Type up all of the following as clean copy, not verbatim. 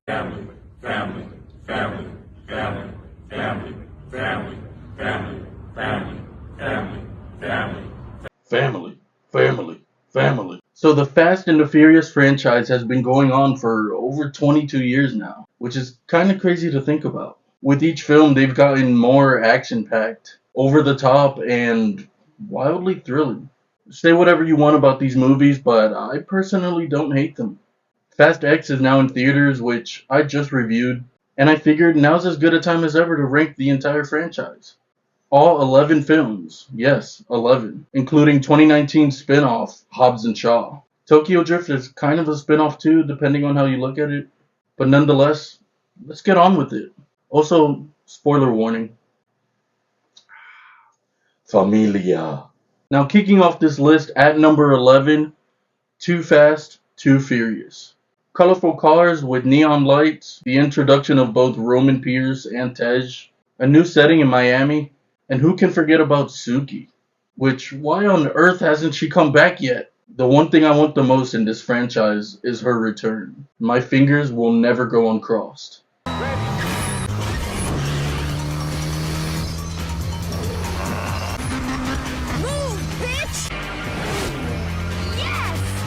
family, family, family, family, family, family, family, family, family, family. Family, family, family. So the Fast and the Furious franchise has been going on for over 22 years now, which is kind of crazy to think about. With each film, they've gotten more action-packed, over the top, and wildly thrilling. Say whatever you want about these movies, but I personally don't hate them. Fast X is now in theaters, which I just reviewed, and I figured now's as good a time as ever to rank the entire franchise. All 11 films, yes, 11, including 2019 spin-off Hobbs&Shaw. Tokyo Drift is kind of a spin-off too, depending on how you look at it, but nonetheless, let's get on with it. Also, spoiler warning. Familia. Now, kicking off this list at number 11, Too Fast, Too Furious. Colorful cars with neon lights, the introduction of both Roman Pierce and Tej, a new setting in Miami, and who can forget about Suki? Which, why on earth hasn't she come back yet? The one thing I want the most in this franchise is her return. My fingers will never go uncrossed.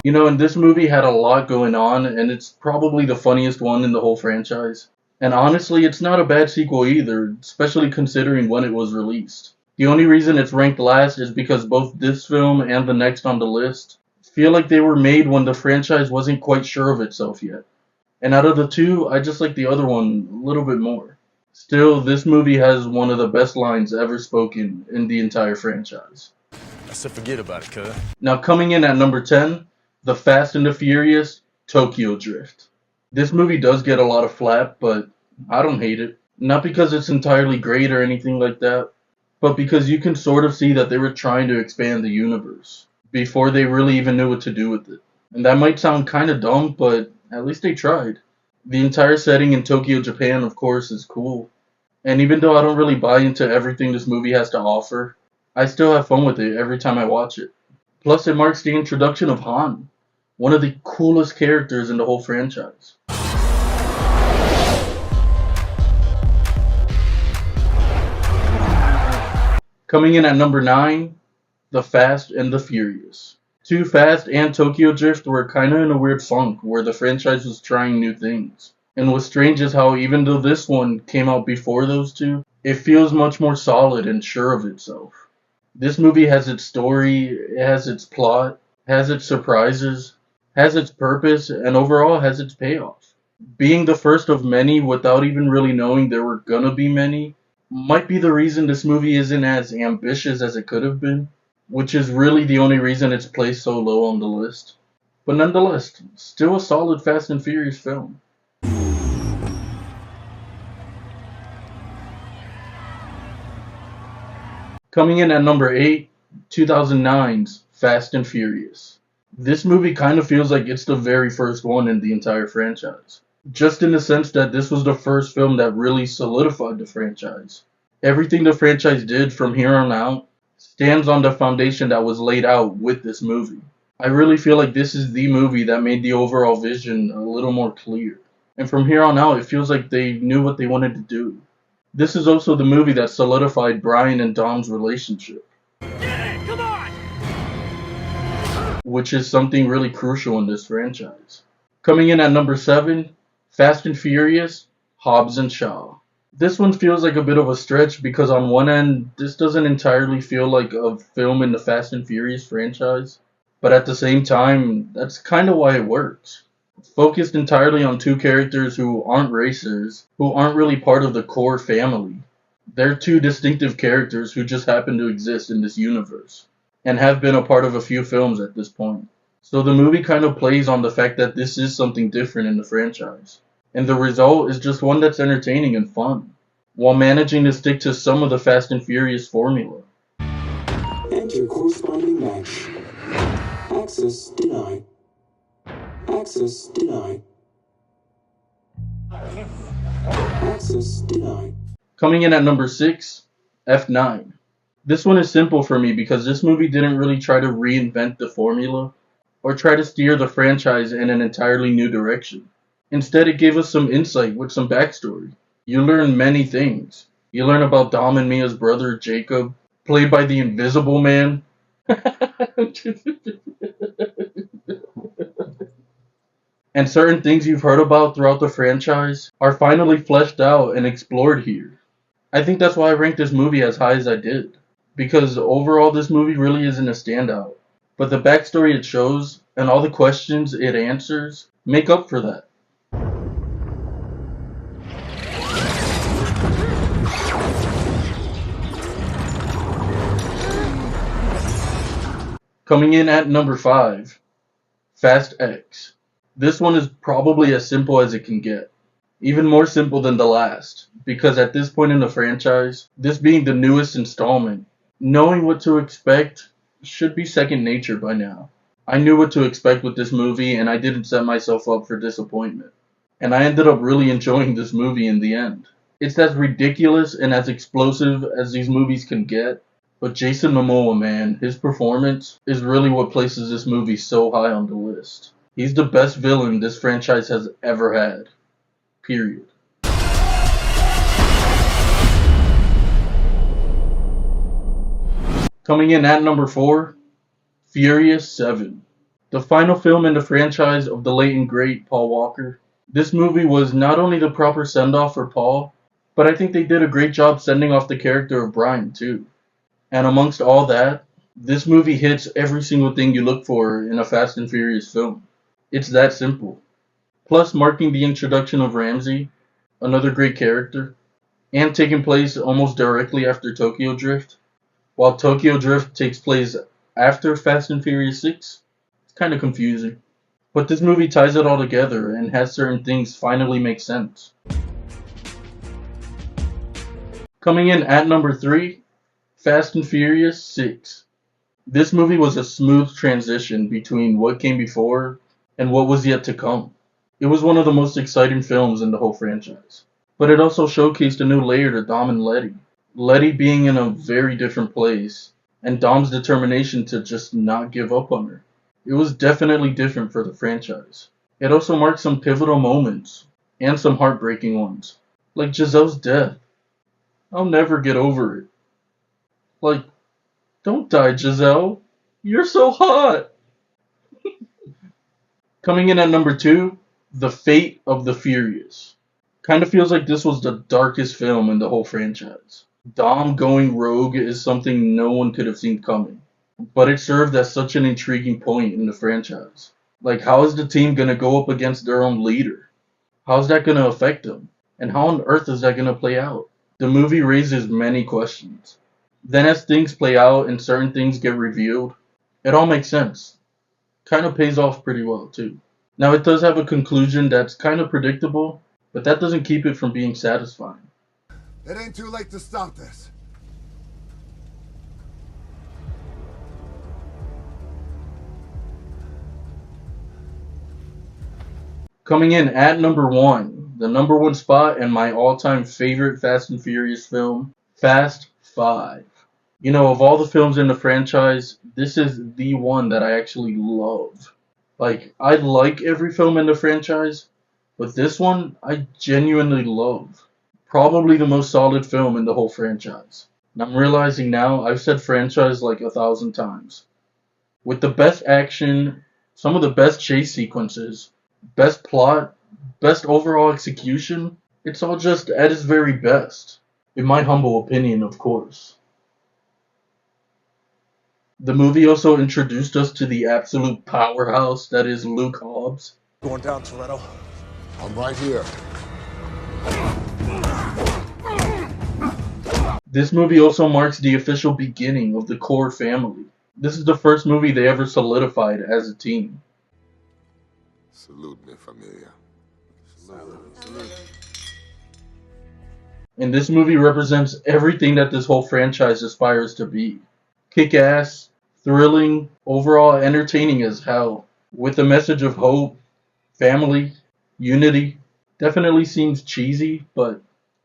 You know, and this movie had a lot going on, and it's probably the funniest one in the whole franchise. And honestly, it's not a bad sequel either, especially considering when it was released. The only reason it's ranked last is because both this film and the next on the list feel like they were made when the franchise wasn't quite sure of itself yet. And out of the two, I just like the other one a little bit more. Still, this movie has one of the best lines ever spoken in the entire franchise. I said forget about it, cuz. Now coming in at number 10, The Fast and the Furious, Tokyo Drift. This movie does get a lot of flack, but I don't hate it. Not because it's entirely great or anything like that, but because you can sort of see that they were trying to expand the universe before they really even knew what to do with it. And that might sound kind of dumb, but at least they tried. The entire setting in Tokyo, Japan, of course, is cool. And even though I don't really buy into everything this movie has to offer, I still have fun with it every time I watch it. Plus, it marks the introduction of Han, one of the coolest characters in the whole franchise. Coming in at number 9, The Fast and the Furious. Too Fast and Tokyo Drift were kinda in a weird funk where the franchise was trying new things. And what's strange is how even though this one came out before those two, it feels much more solid and sure of itself. This movie has its story, it has its plot, has its surprises, has its purpose, and overall has its payoff. Being the first of many without even really knowing there were gonna be many might be the reason this movie isn't as ambitious as it could have been, which is really the only reason it's placed so low on the list. But nonetheless, still a solid Fast and Furious film. Coming in at number 8, 2009's Fast and Furious. This movie kind of feels like it's the very first one in the entire franchise. Just in the sense that this was the first film that really solidified the franchise. Everything the franchise did from here on out stands on the foundation that was laid out with this movie. I really feel like this is the movie that made the overall vision a little more clear. And from here on out, it feels like they knew what they wanted to do. This is also the movie that solidified Brian and Dom's relationship. Yeah, come on! Which is something really crucial in this franchise. Coming in at number 7, Fast and Furious, Hobbs&Shaw. This one feels like a bit of a stretch because on one end, this doesn't entirely feel like a film in the Fast and Furious franchise. But at the same time, that's kind of why it works. It's focused entirely on two characters who aren't racers, who aren't really part of the core family. They're two distinctive characters who just happen to exist in this universe, and have been a part of a few films at this point. So the movie kind of plays on the fact that this is something different in the franchise. And the result is just one that's entertaining and fun, while managing to stick to some of the Fast and Furious formula. Enter corresponding match. Access denied. Access denied. Access denied. Coming in at number 6, F9. This one is simple for me because this movie didn't really try to reinvent the formula or try to steer the franchise in an entirely new direction. Instead, it gave us some insight with some backstory. You learn many things. You learn about Dom and Mia's brother, Jacob, played by the Invisible Man. And certain things you've heard about throughout the franchise are finally fleshed out and explored here. I think that's why I ranked this movie as high as I did. Because overall, this movie really isn't a standout. But the backstory it shows and all the questions it answers make up for that. Coming in at number 5, Fast X. This one is probably as simple as it can get. Even more simple than the last, because at this point in the franchise, this being the newest installment, knowing what to expect should be second nature by now. I knew what to expect with this movie and I didn't set myself up for disappointment. And I ended up really enjoying this movie in the end. It's as ridiculous and as explosive as these movies can get, but Jason Momoa, man, his performance is really what places this movie so high on the list. He's the best villain this franchise has ever had. Period. Coming in at number 4, Furious 7. The final film in the franchise of the late and great Paul Walker. This movie was not only the proper send-off for Paul, but I think they did a great job sending off the character of Brian too. And amongst all that, this movie hits every single thing you look for in a Fast and Furious film. It's that simple. Plus marking the introduction of Ramsey, another great character, and taking place almost directly after Tokyo Drift. While Tokyo Drift takes place after Fast and Furious 6, it's kind of confusing. But this movie ties it all together and has certain things finally make sense. Coming in at number 3, Fast and Furious 6. This movie was a smooth transition between what came before and what was yet to come. It was one of the most exciting films in the whole franchise. But it also showcased a new layer to Dom and Letty. Letty being in a very different place, and Dom's determination to just not give up on her. It was definitely different for the franchise. It also marked some pivotal moments, and some heartbreaking ones. Like Giselle's death. I'll never get over it. Like, don't die, Giselle. You're so hot. Coming in at number 2, The Fate of the Furious. Kinda feels like this was the darkest film in the whole franchise. Dom going rogue is something no one could have seen coming. But it served as such an intriguing point in the franchise. Like, how is the team gonna go up against their own leader? How's that gonna affect them? And how on earth is that gonna play out? The movie raises many questions. Then as things play out and certain things get revealed, it all makes sense. Kind of pays off pretty well too. Now it does have a conclusion that's kind of predictable, but that doesn't keep it from being satisfying. It ain't too late to stop this. Coming in at number 1, the number 1 spot and my all-time favorite Fast and Furious film, Fast 5. You know, of all the films in the franchise, this is the one that I actually love. Like, I like every film in the franchise, but this one I genuinely love. Probably the most solid film in the whole franchise. And I'm realizing now I've said franchise like 1,000 times. With the best action, some of the best chase sequences, best plot, best overall execution, it's all just at its very best. In my humble opinion, of course. The movie also introduced us to the absolute powerhouse that is Luke Hobbs. Going down, Toretto. I'm right here. This movie also marks the official beginning of the core family. This is the first movie they ever solidified as a team. Salute me, familia. And this movie represents everything that this whole franchise aspires to be. Kick-ass, thrilling, overall entertaining as hell. With a message of hope, family, unity. Definitely seems cheesy, but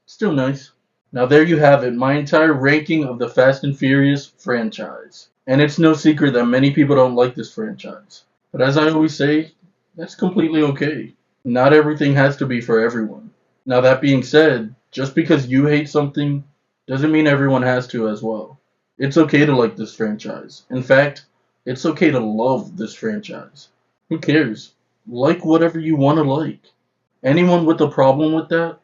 still nice. Now there you have it, my entire ranking of the Fast and Furious franchise. And it's no secret that many people don't like this franchise. But as I always say, that's completely okay. Not everything has to be for everyone. Now, that being said, just because you hate something doesn't mean everyone has to as well. It's okay to like this franchise. In fact, it's okay to love this franchise. Who cares? Like whatever you want to like. Anyone with a problem with that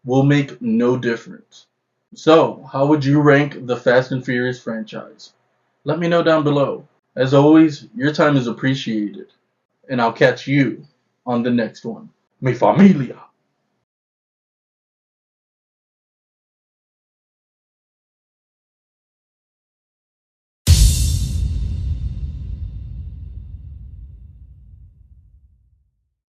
will make no difference. So, how would you rank the Fast and Furious franchise? Let me know down below. As always, your time is appreciated, and I'll catch you on the next one. Mi familia.